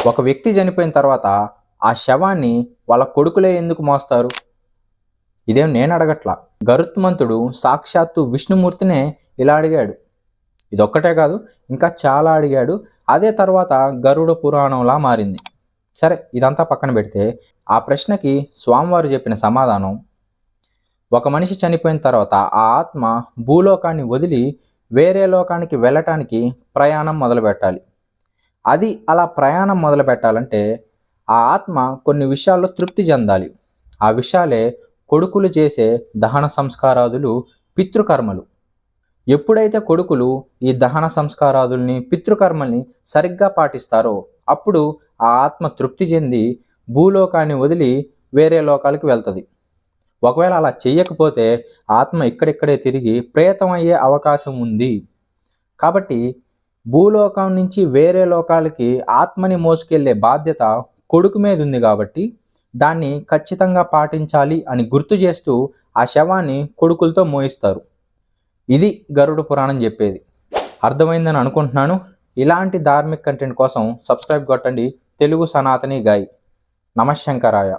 ఒక వ్యక్తి చనిపోయిన తర్వాత ఆ శవాన్ని వాళ్ళ కొడుకులే ఎందుకు మోస్తారు? ఇదేం నేను అడగట్లా. గరుత్మంతుడు సాక్షాత్తు విష్ణుమూర్తినే ఇలా అడిగాడు. ఇదొక్కటే కాదు, ఇంకా చాలా అడిగాడు. అదే తర్వాత గరుడ పురాణంలా మారింది. సరే, ఇదంతా పక్కన పెడితే ఆ ప్రశ్నకి స్వామివారు చెప్పిన సమాధానం, ఒక మనిషి చనిపోయిన తర్వాత ఆ ఆత్మ భూలోకాన్ని వదిలి వేరే లోకానికి వెళ్ళటానికి ప్రయాణం మొదలుపెట్టాలి. అది అలా ప్రయాణం మొదలు పెట్టాలంటే ఆ ఆత్మ కొన్ని విషయాల్లో తృప్తి చెందాలి. ఆ విషయాలే కొడుకులు చేసే దహన సంస్కారాదులు, పితృకర్మలు. ఎప్పుడైతే కొడుకులు ఈ దహన సంస్కారాదుల్ని, పితృకర్మల్ని సరిగ్గా పాటిస్తారో అప్పుడు ఆ ఆత్మ తృప్తి చెంది భూలోకాన్ని వదిలి వేరే లోకాలకు వెళ్తుంది. ఒకవేళ అలా చెయ్యకపోతే ఆత్మ ఇక్కడిక్కడే తిరిగి ప్రేతం అయ్యే అవకాశం ఉంది. కాబట్టి భూలోకం నుంచి వేరే లోకాలకి ఆత్మని మోసుకెళ్లే బాధ్యత కొడుకు మీద ఉంది. కాబట్టి దాన్ని ఖచ్చితంగా పాటించాలి అని గుర్తు చేస్తూ ఆ శవాన్ని కొడుకులతో మోయిస్తారు. ఇది గరుడ పురాణం చెప్పేది. అర్థమైందని అనుకుంటున్నాను. ఇలాంటి ధార్మిక కంటెంట్ కోసం సబ్స్క్రైబ్ కొట్టండి. తెలుగు సనాతని గాయ్. నమఃశంకరాయ.